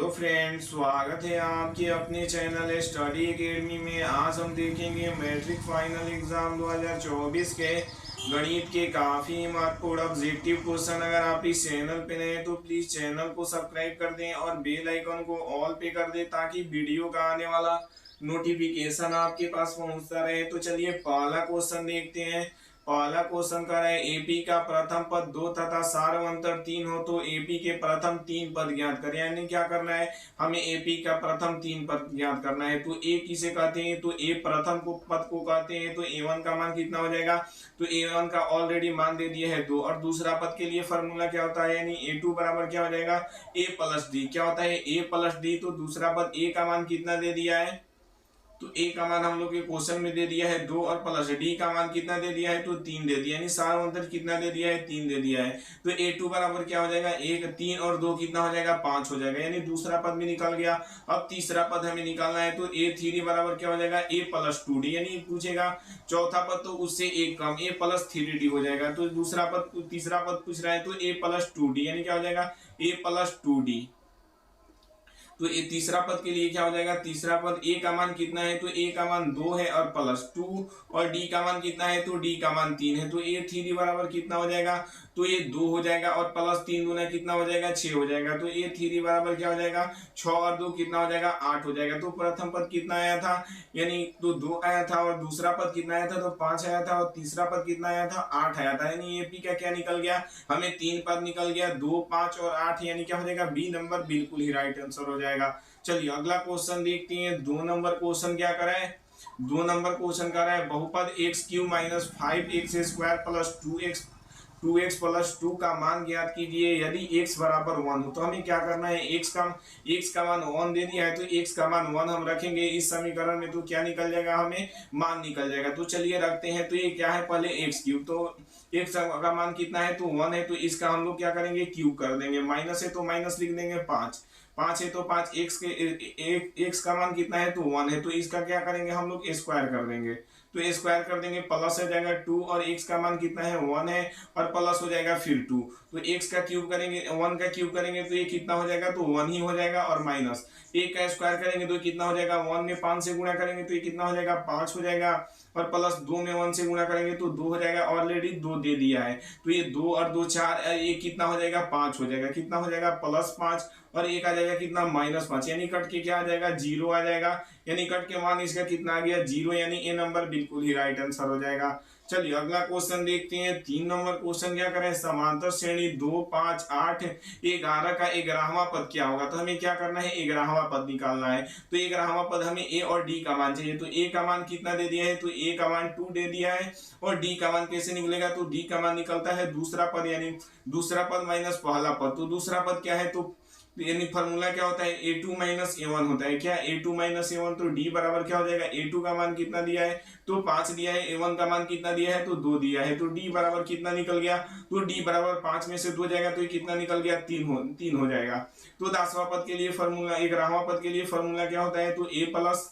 Hello friends, स्वागत है आपके अपने चैनल स्टडी एकेडमी में। आज हम देखेंगे मैट्रिक फाइनल एग्जाम 2024 के गणित के काफी महत्वपूर्ण ऑब्जेक्टिव क्वेश्चन। अगर आप इस चैनल पे नए हैं तो प्लीज चैनल को सब्सक्राइब कर दें और बेल आइकन को ऑल पे कर दें ताकि वीडियो का आने वाला नोटिफिकेशन आपके पास पहुंचता रहे। तो चलिए पहला क्वेश्चन देखते हैं। पहला क्वेश्चन कर रहा है एपी का प्रथम पद 2 तथा सार्वंतर 3 हो तो एपी के प्रथम 3 पद ज्ञात करें। यानी क्या करना है, हमें एपी का प्रथम 3 पद ज्ञात करना है। तो ए किसे कहते हैं, तो ए प्रथम को पद को कहते हैं। तो ए1 का मान कितना हो जाएगा, तो ए1 का ऑलरेडी मान दे दिया है 2। और दूसरा पद के लिए फॉर्मूला क्या होता है, यानी ए2 बराबर क्या हो जाएगा, ए प्लस डी। क्या होता है, ए प्लस डी। तो दूसरा पद ए का मान कितना दे दिया है, तो ए का मान हम लोग के क्वेश्चन में दे दिया है 2 और प्लस डी का मान कितना दे दिया है, तो 3 दे दिया। यानी सार्वंतर कितना दे दिया है, 3 दे दिया है। तो ए2 बराबर क्या हो जाएगा, 1 3 और 2 कितना हो जाएगा, 5 हो जाएगा। यानी दूसरा पद भी निकल गया। अब तीसरा पद हमें निकालना है। तो ए3 बराबर क्या हो जाएगा, ए प्लस 2डी। यानी पूछेगा चौथा पद तो उससे एक कम, ए प्लस 3डी हो जाएगा। तो दूसरा पद तीसरा पद पूछ रहा है तो ए प्लस 2डी, यानी क्या हो जाएगा, ए प्लस 2डी। तो ये तीसरा पद के लिए क्या हो जाएगा, तीसरा पद ए का मान कितना है, तो ए का मान 2 है और प्लस 2, और डी का मान कितना है, तो डी का मान 3 है। तो ए3 बराबर कितना हो जाएगा, तो ये 2 हो जाएगा और प्लस 3 दूना कितना हो जाएगा, 6 हो जाएगा। तो ए3 बराबर क्या हो जाएगा, 6 और 2 कितना हो जाएगा, 8 हो जाएगा। तो प्रथम पद कितना आया था, यानी तो 2 आया था, और दूसरा पद कितना आया था, तो 5 आया था, और तीसरा पद कितना आया था, 8 आया था। यानी एपी का क्या निकल गया, हमें 3 पद निकल गया, 2 5 और 8। यानी क्या हो जाएगा, बी नंबर बिल्कुल ही राइट आंसर हो जाएगा। चलिए अगला क्वेश्चन देखते हैं। 2 नंबर क्वेश्चन क्या करा है, 2 नंबर क्वेश्चन कर रहा है बहुपद x Q minus 5x square plus 2x plus 2 का मान ज्ञात कीजिए यदि x बराबर 1 हो। तो हमें क्या करना है, x का मान 1 दे दिया है तो x का मान 1 हम रखेंगे इस समीकरण में। तो क्या निकल जाएगा, हमें मान निकल जाएगा। तो चलिए रखते हैं। तो ये क्या है, पहले एक्स क्यूब, तो x का मान कितना है, तो 1 है। तो इसका हम लोग क्या करेंगे, क्यूब कर देंगे। माइनस है तो माइनस लिख देंगे, 5 है तो 5, एक्स का मान कितना है, तो 1 है। तो इसका क्या करेंगे, हम लोग स्क्वायर कर देंगे। तो स्क्वायर कर देंगे, प्लस हो जाएगा 2, और x का मान कितना है, 1 है, और प्लस हो जाएगा फिर 2। तो x का क्यूब करेंगे, 1 का क्यूब करेंगे तो ये कितना हो जाएगा, तो 1 ही हो जाएगा। और माइनस 1 का स्क्वायर करेंगे तो कितना हो जाएगा, 1 में 5 से गुणा करेंगे तो ये कितना हो जाएगा, 5 हो जाएगा। और प्लस 2 में 1 से गुणा करेंगे तो 2 हो जाएगा। ऑलरेडी 2 दे दिया है तो ये 2 और 2 4, ये कितना हो जाएगा, 5 हो जाएगा। कितना हो जाएगा, प्लस 5, और एक आ जाएगा कितना, माइनस 5। यानी कट के क्या आ जाएगा, 0 आ जाएगा। यानी कट के मान इसका कितना आ गया, 0। यानी ए नंबर बिल्कुल ही राइट आंसर हो जाएगा। चलिए अगला क्वेश्चन देखते हैं। 3 नंबर क्वेश्चन क्या करें, समांतर श्रेणी 2 5 8 11 का 11वां पद क्या होगा। तो हमें क्या करना है, 11वां पद निकालना है। तो 11वां पद हमें ए और डी का मान चाहिए। तो ए का मान कितना दे दिया है, तो ए का मान 2 दे दिया है। और डी का मान कैसे निकलेगा, तो डी का मान निकलता है दूसरा पद, यानी दूसरा पद माइनस पहला पद। तो दूसरा पद क्या है, तो यानी फॉर्मूला क्या होता है, a2 माइनस a1 होता है। क्या, a2 माइनस a1। तो d बराबर क्या हो जाएगा, a2 का मान कितना दिया है, तो 5 दिया है। a1 का मान कितना दिया है, तो 2 दिया है। तो d बराबर कितना निकल गया, तो d बराबर 5 में से 2 जाएगा तो ये कितना निकल गया, 3 हो जाएगा। तो 10वां पद के लिए फॉर्मूला, 11वां पद के लिए फॉर्मूला क्या होता है, तो ए प्लस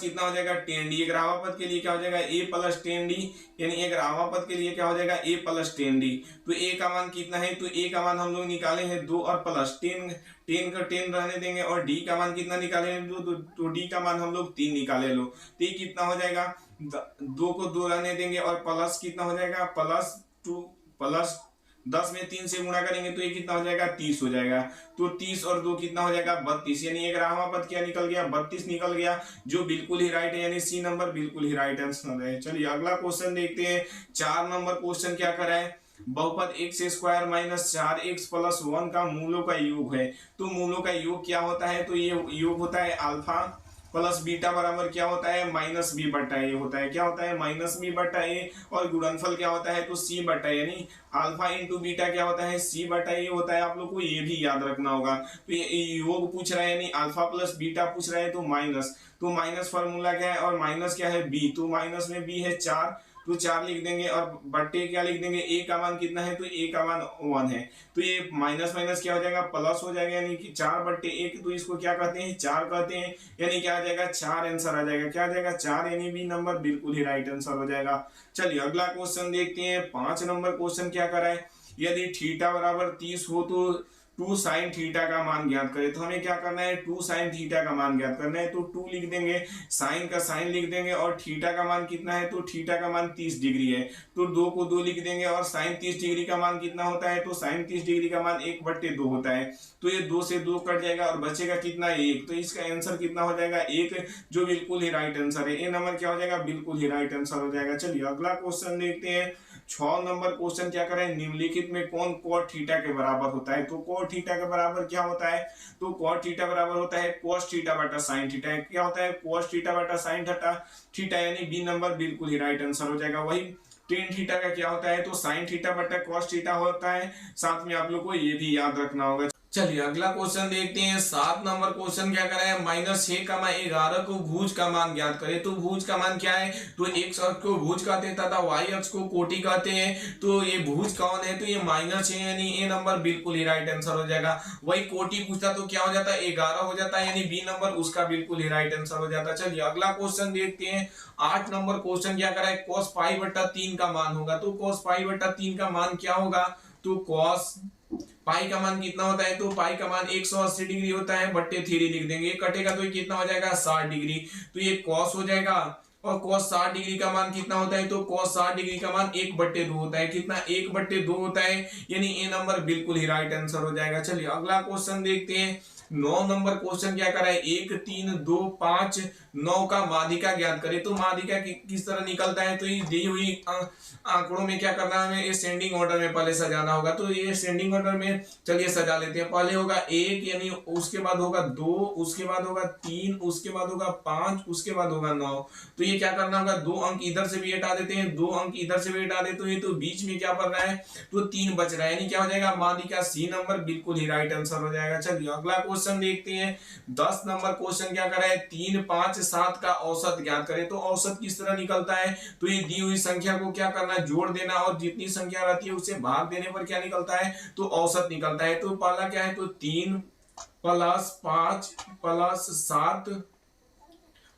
कितना हो जाएगा, 10d। 11वां पद के लिए क्या हो जाएगा, ए प्लस 10d। यानी 11वां पद के लिए क्या हो जाएगा, ए प्लस 10d। तो ए का मान कितना है, तो ए का मान हम लोग निकाले हैं 2 और प्लस 10 का 10 रहने देंगे। और डी का मान कितना निकाले हैं, तो डी का मान हम लोग 3 निकाले लो। तो ये कितना हो जाएगा, 2 को 2 रहने देंगे, और प्लस कितना हो जाएगा, प्लस 2 प्लस 10 में 3 से गुणा करेंगे तो ये कितना हो जाएगा, 30 हो जाएगा। तो 30 और 2 कितना हो जाएगा, 32। यानी 11वां पद क्या निकल गया, 32 निकल गया, जो बिल्कुल ही राइट है। यानी सी नंबर बिल्कुल ही राइट आंसर है। चलिए अगला क्वेश्चन देखते हैं। 4 नंबर क्वेश्चन क्या करा है, बहुपद x square minus 4x plus 1 का मूलों का योग है। तो मूलों का योग क्या होता है, तो ये योग होता है अल्फा प्लस बीटा बराबर क्या होता है, माइनस बी बट्टा ए होता है। क्या होता है, माइनस बी बट्टा ए। और गुणनफल क्या होता है, तो सी बट्टा, यानी अल्फा इंटू बीटा क्या होता है, सी बट्टा ए होता है। आप लोग को ये भी याद रखना होगा। तो ये योग पूछ रहा है, यानी अल्फा प्लस बीटा पूछ रहा है, तो माइनस फॉर्मूला क्या है, और माइनस क्या है, बी। तो माइनस में बी है 4, तो 4 लिख देंगे। और बट्टे क्या लिख देंगे, ए का मान कितना है, तो ए का मान 1 है। तो ये माइनस माइनस क्या हो जाएगा, प्लस हो जाएगा। यानी कि 4/1, तो इसको क्या कहते हैं, 4 कहते हैं। यानी क्या आ जाएगा, 4 आंसर आ जाएगा। क्या आ जाएगा, 4। यानी बी नंबर बिल्कुल ही राइट आंसर हो जाएगा। चलिए अगला क्वेश्चन देखते हैं। 5 नंबर क्वेश्चन क्या करा है, यदि थीटा बराबर 30 हो तो टू साइन थीटा का मान ज्ञात करें। तो हमें क्या करना है, टू साइन थीटा का मान ज्ञात करना है। तो टू लिख देंगे, साइन का साइन लिख देंगे, और थीटा का मान कितना है, तो थीटा का मान 30 डिग्री है। तो दो को दो लिख देंगे, और साइन 30 डिग्री का मान कितना होता है, तो साइन 30 डिग्री का मान 1/2 होता है। तो ये 2 से 2 कट जाएगा और बचेगा कितना, 1। तो इसका आंसर कितना हो जाएगा, 1, जो बिल्कुल ही राइट आंसर है। ए नंबर क्या हो जाएगा, बिल्कुल ही राइट आंसर हो जाएगा। चलिए अगला क्वेश्चन देखते हैं। 6 नंबर क्वेश्चन क्या करें, निम्नलिखित में कौन कॉट थीटा के बराबर होता है। तो कॉट थीटा के बराबर क्या होता है, तो कॉट थीटा बराबर होता है cos थीटा बटा sin थीटा। क्या होता है, cos थीटा बटा sin थीटा, यानी बी नंबर बिल्कुल ही राइट आंसर हो जाएगा। वही टेन थीटा का क्या होता है, तो sin थीटा बटा cos थीटा होता है। साथ में आप लोग को ये भी याद रखना होगा। चलिए अगला क्वेश्चन देखते हैं। 7 नंबर क्वेश्चन क्या करा है, -6,11 को भुज का मान ज्ञात करें। तो भुज का मान क्या है, तो x अक्ष को भुज कहते हैं तथा y अक्ष को कोटि कहते हैं। तो ये भुज कौन है, तो ये -6, यानी ए नंबर बिल्कुल ही राइट आंसर हो जाएगा। वही कोटि पूछता तो क्या हो जाता है, 11 हो जाता है, यानी बी नंबर उसका बिल्कुल ही राइट आंसर हो जाता है। चलिए अगला क्वेश्चन देखते हैं। 8 नंबर क्वेश्चन क्या करा है, cos π/3 का मान होगा। तो cos π/3 का मान क्या होगा, तो cos पाई का मान कितना होता है, तो पाई का मान 180 डिग्री होता है, बट्टे 3 लिख देंगे। कटेगा तो ये कितना हो जाएगा, 60 डिग्री। तो ये cos हो जाएगा, और cos 60 डिग्री का मान कितना होता है, तो cos 60 डिग्री का मान 1/2 होता है। कितना, 1/2 होता है, यानी ए नंबर बिल्कुल ही राइट आंसर हो जाएगा। चलिए अगला क्वेश्चन देखते हैं। 9 नंबर क्वेश्चन क्या करा है, 1, 3, 2, 5, 9 का माध्यिका ज्ञात करें। तो माध्यिका किस तरह निकलता है, तो ये दी हुई आंकड़ों में क्या करना है, हमें असेंडिंग ऑर्डर में पहले सजाना होगा। तो ये असेंडिंग ऑर्डर में चलिए सजा लेते हैं। पहले होगा 1, यानी उसके बाद होगा 2, उसके बाद होगा 3, उसके बाद होगा 5, उसके बाद होगा 9। तो ये क्या करना होगा, 2 अंक इधर से भी हटा देते हैं, 2 अंक इधर से भी हटा देते हैं। तो बीच में क्या बन रहा है, तो 3 बच रहा है, यानी क्या हो जाएगा, माध्यिका सी नंबर बिल्कुल ही राइट आंसर हो जाएगा। चलिए अगला क्वेश्चन देखते हैं। 10 नंबर क्वेश्चन क्या कर रहा है, 3, 5, 7 का औसत ज्ञात करें। तो औसत किस तरह निकलता है, तो ये दी हुई संख्या को क्या करना, जोड़ देना, और जितनी संख्या रहती है उसे भाग देने पर क्या निकलता है, तो औसत निकलता है। तो पहला क्या है, तो 3 + 5 + 7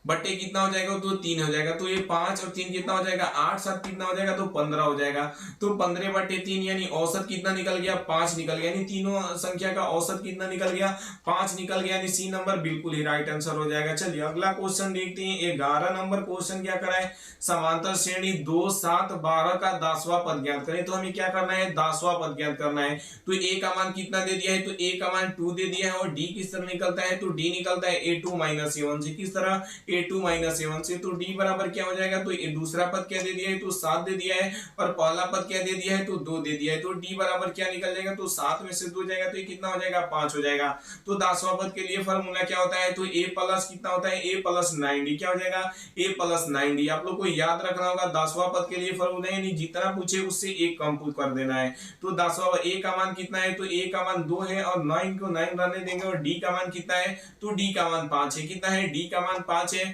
बट्टे कितना हो जाएगा, तो 3 हो जाएगा। तो ये 5 और 3 कितना हो जाएगा, 8, 7 कितना हो जाएगा, तो 15 हो जाएगा। तो 15/3, यानी औसत कितना निकल गया, 5 निकल गया। यानी तीनों संख्या का औसत कितना निकल गया, 5 निकल गया, यानी सी नंबर बिल्कुल ही राइट आंसर हो जाएगा। चलिए अगला क्वेश्चन देखते हैं। 11 नंबर क्वेश्चन क्या करा है, समांतर श्रेणी 2, 7, 12 का 10वां पद ज्ञात करें। तो हमें क्या करना है, 10वां पद ज्ञात करना है। तो ए का मान कितना दे दिया है, तो ए का मान 2 दे दिया है, और डी किस तरह निकलता है, तो डी निकलता है a2 - a1 से। किस तरह, a2 - a1 से। तो d बराबर क्या हो जाएगा, तो ये दूसरा पद क्या दे दिया है, तो 7 दे दिया है, और पहला पद क्या दे दिया है, तो 2 दे दिया है। तो d बराबर क्या निकल जाएगा, तो 7 में से 2 जाएगा, तो ये कितना हो जाएगा, 5 हो जाएगा। तो 10वां पद के लिए फॉर्मूला क्या होता है, तो a प्लस कितना होता है, a + 9d। क्या हो जाएगा, a + 9d। आप लोग को याद रखना होगा, 10वां पद के लिए फॉर्मूला, यानी जितना पूछे उससे एक कम कर देना है। तो 10वां a का मान कितना है, तो a का मान 2 है, और 9 को 9 रहने देंगे, और d का मान कितना है, तो d का मान 5 है। कितना है, d का मान 5 है।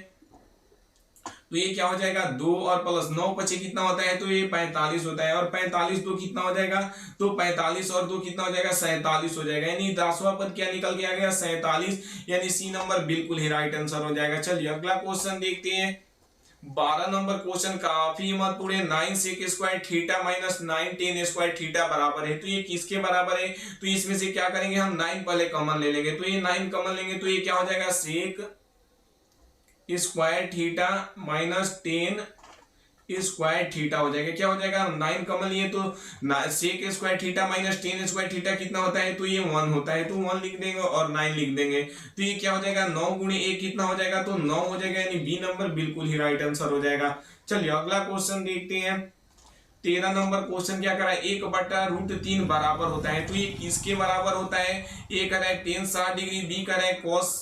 तो ये क्या हो जाएगा, 2 और प्लस 9 पचे कितना होता है, तो ये 45 होता है। और 45 2 कितना हो जाएगा, तो 45 और 2 कितना हो जाएगा, 47 हो जाएगा। यानी 10वां पद क्या निकल के आ गया, 47, यानी सी नंबर बिल्कुल ही राइट आंसर हो जाएगा। चलिए अगला क्वेश्चन देखते हैं। 12 नंबर क्वेश्चन काफी महत्वपूर्ण है। 9 sec square theta - 9 tan square theta बराबर है। तो ये किसके बराबर है, तो इसमें से क्या करेंगे, हम 9 पहले कॉमन ले लेंगे। तो ये 9 कॉमन लेंगे, तो ये क्या हो जाएगा, sec square theta -10 square theta हो जाएगा। क्या हो जाएगा, 9 कॉमन लिए, तो sec square theta -10 square theta कितना होता है, तो ये 1 होता है। तो 1 लिख देंगे और 9 लिख देंगे। तो ये क्या हो जाएगा, 9 × 1 कितना हो जाएगा, तो 9 हो जाएगा, यानी बी नंबर बिल्कुल ही राइट आंसर हो जाएगा। चलिए अगला क्वेश्चन देखते हैं। 13 नंबर क्वेश्चन क्या करा है, 1/√3 बराबर होता है। तो ये किसके बराबर होता है, ए कर रहा है tan 60 डिग्री, बी कर रहा है cos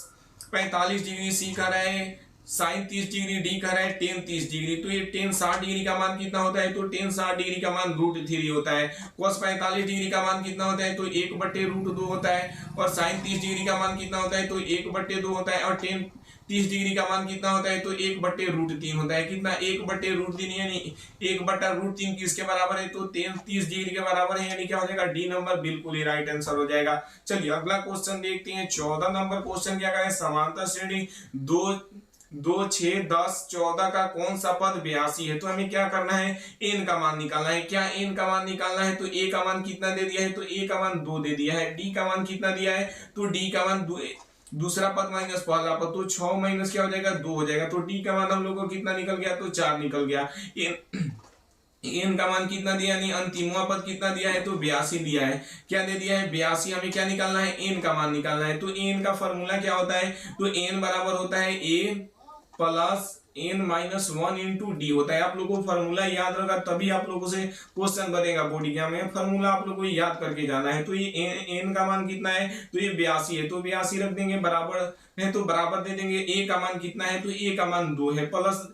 45 डिग्री, सी कर रहा है sin 30 डिग्री, डी कर रहा है tan 30 डिग्री। तो ये tan 60 डिग्री का मान कितना होता है, तो tan 60 डिग्री का मान √3 होता है। cos 45 डिग्री का मान कितना होता है, तो 1/√2 होता है। और sin 30 डिग्री का मान कितना होता है, तो 1/2 होता है। और tan 30 डिग्री का मान कितना होता है, तो 1/√3 होता है। कितना, 1/√3, यानी 1/√3 किसके बराबर है, तो 30 डिग्री के बराबर है। यानी क्या हो जाएगा, डी नंबर बिल्कुल ही राइट आंसर हो जाएगा। चलिए अगला क्वेश्चन देखते हैं। 14 नंबर क्वेश्चन क्या करें, समांतर श्रेणी 2 2 6 10 14 का कौन सा पद 82 है? तो हमें क्या करना है, एन का मान निकालना है। क्या एन का मान निकालना है? तो ए का मान कितना दे दिया है? तो ए का मान 2 दे दिया है। डी का मान कितना दिया है? तो डी का मान दूसरा पद माइनस पहला पद, तो 6 माइनस क्या हो जाएगा? 2 हो जाएगा। तो डी का मान हम लोग को कितना निकल गया? तो 4 निकल गया। एन का मान कितना दिया, यानी अंतिमवा पद कितना दिया है? तो 82 दिया है। क्या दे दिया है? 82। हमें क्या निकालना है? एन का मान निकालना है। तो एन का फॉर्मूला क्या होता है? तो एन बराबर होता है A plus N minus 1 into D होता है। आप लोगों को फॉर्मूला याद रखा तभी आप लोगों से क्वेश्चन बनेगा बोर्ड एग्जाम में। फॉर्मूला आप लोगों को याद करके जाना है। तो ये एन का मान कितना है? तो ये 82 है। तो 82 रख देंगे, बराबर है तो बराबर दे देंगे। ए का मान कितना है? तो ए का मान 2 है, प्लस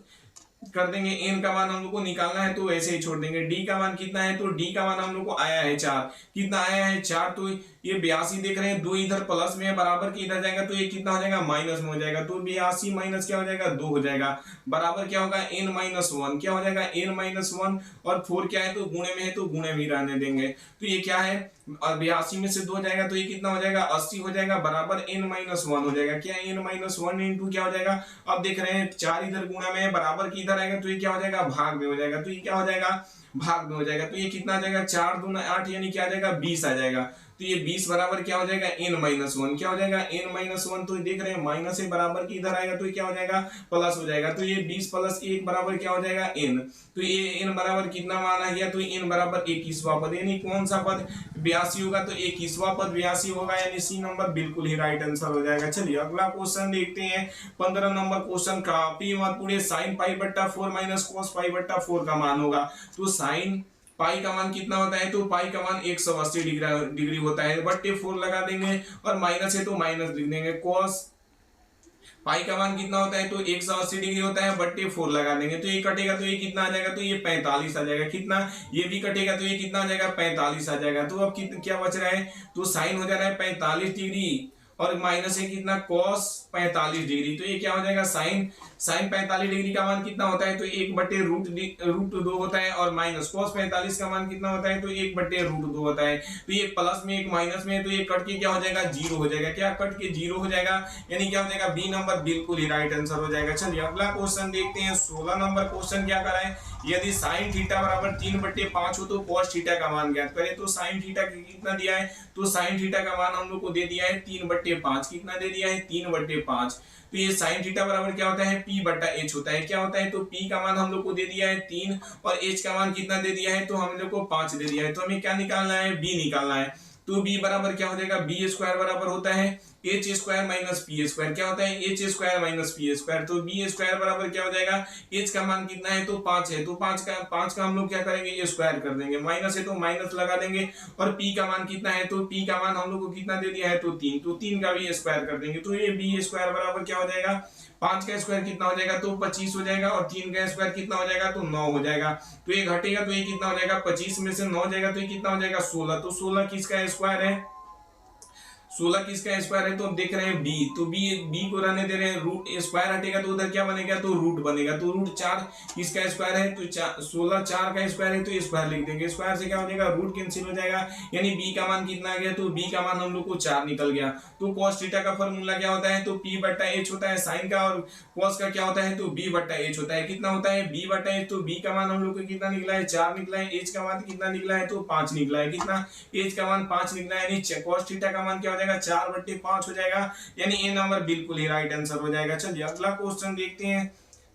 कर देंगे। एन का मान हम लोग को निकालना है तो ऐसे ही छोड़ देंगे। डी का मान कितना है? तो डी का मान हम लोग को आया है 4। कितना आया है? 4। तो ये 82 देख रहे हैं, 2 इधर प्लस में है, बराबर के इधर जाएगा तो ये कितना हो जाएगा? माइनस में हो जाएगा। तो 82 माइनस क्या हो जाएगा? 2 हो जाएगा। बराबर क्या होगा? N minus 1। क्या हो जाएगा? N minus 1। और 4 क्या है? तो गुणे में है तो गुणे में रहने देंगे। तो ये क्या है? 82 में से 2 जाएगा तो ये कितना हो जाएगा? 80 हो जाएगा। बराबर एन माइनस 1 हो जाएगा। क्या एन माइनस 1 इंटू क्या हो जाएगा? अब देख रहे हैं 4 इधर गुणा में है, बराबर की इधर आएगा तो ये क्या हो जाएगा? भाग में हो जाएगा। तो ये क्या हो जाएगा? भाग में हो जाएगा। तो ये कितना आ जाएगा? 4 दूना 8, यानी क्या आ जाएगा? 20 आ जाएगा। तो ये 20 बराबर क्या हो जाएगा? N minus 1। क्या हो जाएगा? N minus 1। तो देख रहे हैं माइनस है, बराबर की इधर आएगा तो ये क्या हो जाएगा? प्लस हो जाएगा। तो ये 20 प्लस 1 बराबर क्या हो जाएगा? एन। तो ये एन बराबर कितना मान आ गया? तो एन बराबर 21वां पद, यानी कौन सा पद 82 होगा? तो 21वां पद 82 होगा, यानी सी नंबर बिल्कुल ही राइट आंसर हो जाएगा। चलिए अगला क्वेश्चन देखते हैं। 15 नंबर क्वेश्चन काफी महत्वपूर्ण। साइन पाई बट्टा 4 माइनस कॉस पाई बट्टा 4 का मान होगा। तो साइन पाई का मान कितना होता है? तो पाई का मान 180 डिग्री होता है। बट्टे 4 लगा देंगे और माइनस है तो माइनस लिख देंगे। कॉस पाई का मान कितना होता है? तो 180 डिग्री होता है, बट्टे 4 लगा देंगे तो ये कटेगा तो ये कितना आ जाएगा? तो ये 45 आ जाएगा। कितना? ये भी कटेगा तो ये कितना आ जाएगा? 45 आ जाएगा। तो अब क्या बच रहा है? तो साइन हो जा रहा है 45 डिग्री और माइनस है कितना? Cos 45 degree. तो ये क्या हो जाएगा? साइन 45 डिग्री का मान कितना होता है? तो 1/√2 होता है। और माइनस कॉस 45 का मान कितना होता है? तो 1/√2 होता है। तो ये प्लस में एक माइनस में है तो ये कट के क्या हो जाएगा? 0 हो जाएगा। क्या कट के 0 हो जाएगा? यानी क्या हो जाएगा? बी नंबर बिल्कुल ही राइट आंसर हो जाएगा। चलिए अगला क्वेश्चन देखते हैं। 16 नंबर क्वेश्चन क्या कर रहा है? यदि साइन थीटा बराबर 3/5 हो तो कॉस थीटा का मान ज्ञात करें। तो साइन थीटा कितना दिया है? तो साइन थीटा का मान हम लोग को दे दिया है 3/5। कितना दे दिया है? 3/5। तो ये साइन थीटा बराबर क्या होता है? P बटा H होता है। क्या होता है? तो P का मान हम लोग को दे दिया है 3 और H का मान कितना दे दिया है? तो हम लोग को 5 दे दिया है। तो हमें क्या निकालना है? B निकालना है। तो B बराबर क्या हो जाएगा? B स्क्वायर बराबर होता है H square minus P square. क्या होता है? H square minus P square. तो बी स्क्वायर बराबर क्या हो जाएगा? एच का मान कितना है? तो 5 है। तो 5 का हम लोग क्या करेंगे? ये स्क्वायर कर देंगे। माइनस है तो माइनस लगा देंगे। और पी का मान कितना है? तो पी का मान हम लोग को कितना दे दिया है? तो 3। तो 3 का भी स्क्वायर कर देंगे। तो ये बी स्क्वायर बराबर क्या हो जाएगा? 5 का स्क्वायर कितना हो जाएगा? तो 25 हो जाएगा। और 3 का स्क्वायर कितना हो जाएगा? तो 9 हो जाएगा। तो ये घटेगा तो ये कितना हो जाएगा? 25 में से 9 जाएगा तो ये कितना हो जाएगा? 16। तो 16 किसका स्क्वायर है? 16 किसका स्क्वायर है? तो अब देख रहे हैं बी। तो बी को रहने दे रहे हैं। रूट स्क्वायर हटेगा तो उधर क्या बनेगा? तो रूट बनेगा। तो रूट 4 किसका स्क्वायर है? तो 16 4 का स्क्वायर है तो स्क्वायर लिख देंगे। स्क्वायर से क्या हो जाएगा? रूट कैंसिल हो जाएगा। यानी बी का मान कितना आ गया? तो बी का मान हम लोग को 4 निकल गया। तो cos थीटा का फॉर्मूला क्या होता है? तो P बट्टा H होता है साइन का। और cos का क्या होता है? तो B बट्टा H होता है। कितना होता है? B बट्टा H। तो B का मान हम लोग को कितना निकला है? 4 निकला है। H का मान कितना निकला है? तो 5 निकला है। कितना? H का मान 5 निकला है। यानी cos थीटा का मान क्या हो जाएगा? 4/5 हो जाएगा। यानी ए नंबर बिल्कुल ही राइट आंसर हो जाएगा। चलिए अगला क्वेश्चन देखते हैं।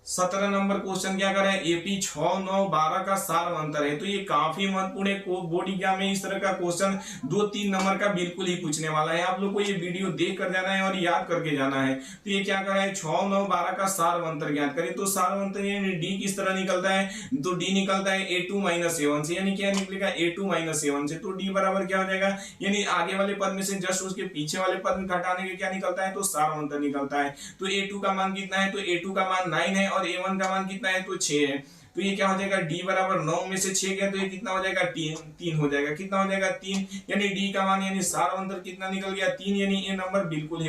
17 नंबर क्वेश्चन क्या कर रहा है? एपी 6 9 12 का सार्वंतर है। तो ये काफी महत्वपूर्ण है। बोर्ड एग्जाम में इस तरह का क्वेश्चन 2-3 नंबर का बिल्कुल ही पूछने वाला है। आप लोग को ये वीडियो देख कर जाना है और याद करके जाना है। तो ये क्या कर रहा है? 6 9 12 का सार्वंतर ज्ञात करें। तो सार्वंतर यानी डी किस तरह निकलता है? तो डी निकलता है a2 माइनस a1 से। यानी क्या निकलेगा? a2 माइनस a1 से। तो डी बराबर क्या हो जाएगा? यानी आगे वाले पद में से जस्ट उसके पीछे वाले पद में घटाने के क्या निकलता है? तो सार्वंतर निकलता है। तो a2 का मान कितना है? तो a2 का मान 9 है और a1 का मान कितना है? तो 6 है। तो ये क्या हो जाएगा? डी बराबर 9 में से 6 गया तो ये कितना हो जाएगा? 3 हो जाएगा। कितना हो जाएगा? 3। यानी डी का मान यानी सार्वंतर कितना निकल गया? 3। यानी ये नंबर बिल्कुल